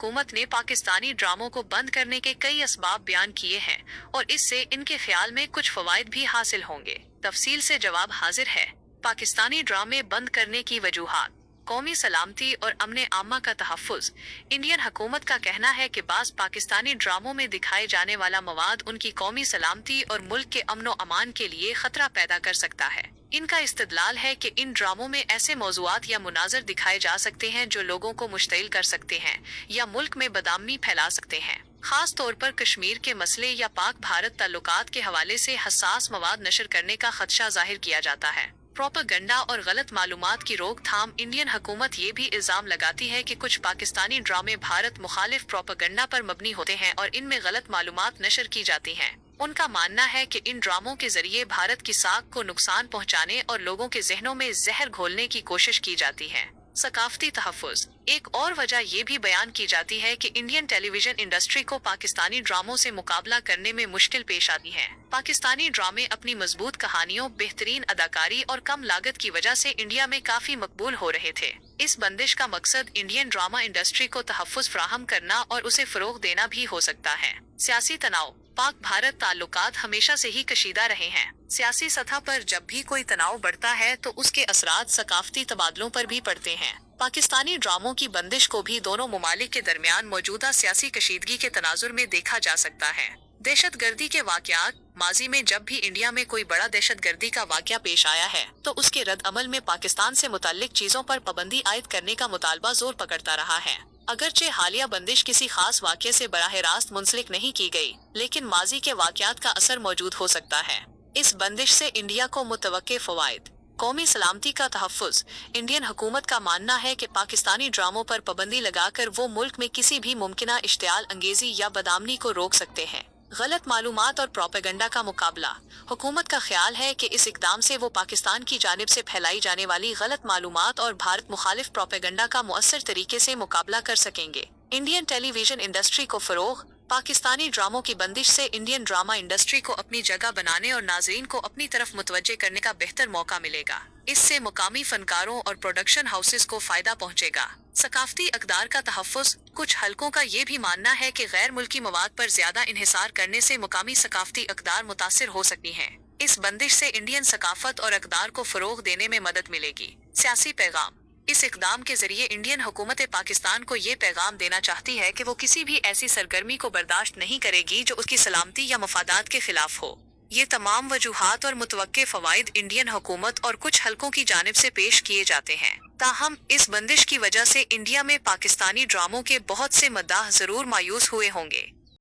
हुकूमत ने पाकिस्तानी ड्रामों को बंद करने के कई असबाब बयान किए हैं और इससे इनके ख्याल में कुछ फवायद भी हासिल होंगे। तफसील से जवाब हाजिर है। पाकिस्तानी ड्रामे बंद करने की वजूहात। कौमी सलामती और अमन आमा का तहफ़्फ़ुज़। इंडियन हुकूमत का कहना है कि बाज़ पाकिस्तानी ड्रामों में दिखाए जाने वाला मवाद उनकी कौमी सलामती और मुल्क के अमन अमान के लिए खतरा पैदा कर सकता है। इनका इस्तदलाल है कि इन ड्रामों में ऐसे मौज़ूआत या मुनाज़र दिखाए जा सकते हैं जो लोगों को मुश्तिल कर सकते हैं या मुल्क में बदअमनी फैला सकते हैं। खास तौर पर कश्मीर के मसले या पाक भारत ताल्लुकात के हवाले से हसास मवाद नशर करने का खदशा जाहिर किया जाता है। प्रोपेगेंडा और गलत मालूमात की रोकथाम। इंडियन हुकूमत ये भी इल्जाम लगाती है कि कुछ पाकिस्तानी ड्रामे भारत मुखालिफ प्रोपेगेंडा पर मबनी होते हैं और इनमें गलत मालूमात नशर की जाती हैं। उनका मानना है कि इन ड्रामों के जरिए भारत की साख को नुकसान पहुंचाने और लोगों के जहनों में जहर घोलने की कोशिश की जाती है। सकाफती तहफ़्फ़ुज़। एक और वजह ये भी बयान की जाती है कि इंडियन टेलीविजन इंडस्ट्री को पाकिस्तानी ड्रामों से मुकाबला करने में मुश्किल पेश आती है। पाकिस्तानी ड्रामे अपनी मजबूत कहानियों, बेहतरीन अदाकारी और कम लागत की वजह से इंडिया में काफी मकबूल हो रहे थे। इस बंदिश का मकसद इंडियन ड्रामा इंडस्ट्री को तहफ़्फ़ुज़ फराहम करना और उसे फरोग देना भी हो सकता है। सियासी तनाव। पाक भारत ताल्लुकात हमेशा से ही कशीदा रहे हैं। सियासी सतह पर जब भी कोई तनाव बढ़ता है तो उसके असरात सकाफती तबादलों पर भी पड़ते हैं। पाकिस्तानी ड्रामों की बंदिश को भी दोनों मुमालिक के दरमियान मौजूदा सियासी कशीदगी के तनाजुर में देखा जा सकता है। दहशतगर्दी के वाक़यात। माजी में जब भी इंडिया में कोई बड़ा दहशतगर्दी का वाक़या पेश आया है तो उसके रद्द अमल में पाकिस्तान से मुताल्लिक चीजों पर पाबंदी आयद करने का मुतालबा जोर पकड़ता रहा है। अगरचे हालिया बंदिश किसी खास वाक़ये से बराह रास्त मुंसलिक नहीं की गई, लेकिन माजी के वाक़यात का असर मौजूद हो सकता है। इस बंदिश से इंडिया को मुतवक्के फवायद। कौमी सलामती का तहफ़्फ़ुज़। इंडियन हुकूमत का मानना है कि पाकिस्तानी ड्रामों पर पाबंदी लगाकर वो मुल्क में किसी भी मुमकिना इश्तियाल अंगेजी या बदआमनी को रोक सकते हैं। गलत मालूमात और प्रोपेगेंडा का मुकाबला। हुकूमत का ख्याल है कि इस इक़दाम से वो पाकिस्तान की जानिब से फैलाई जाने वाली गलत मालूमात और भारत मुखालिफ प्रोपेगेंडा का मुअस्सर तरीके से मुकाबला कर सकेंगे। इंडियन टेलीविजन इंडस्ट्री को फरोग। पाकिस्तानी ड्रामों की बंदिश से इंडियन ड्रामा इंडस्ट्री को अपनी जगह बनाने और नाज़रीन को अपनी तरफ मुतवज्जे करने का बेहतर मौका मिलेगा। इससे मुकामी फनकारों और प्रोडक्शन हाउसेस को फायदा पहुंचेगा। सकाफती अक़दार का तहफ़्फ़ुज़। कुछ हलकों का ये भी मानना है कि गैर मुल्की मवाद पर ज्यादा इन्हिसार करने से मुकामी सकाफती अक़दार मुतासिर हो सकती हैं। इस बंदिश से इंडियन सकाफत और अक़दार को फरोग देने में मदद मिलेगी। सियासी पैगाम। इस इक़दाम के जरिए इंडियन हुकूमत पाकिस्तान को ये पैगाम देना चाहती है कि वो किसी भी ऐसी सरगर्मी को बर्दाश्त नहीं करेगी जो उसकी सलामती या मफादात के खिलाफ हो। ये तमाम वजूहात और मुतवक्के फवाइद इंडियन हुकूमत और कुछ हलकों की जानिब से पेश किए जाते हैं। ताहम इस बंदिश की वजह से इंडिया में पाकिस्तानी ड्रामों के बहुत से मद्दाह जरूर मायूस हुए होंगे।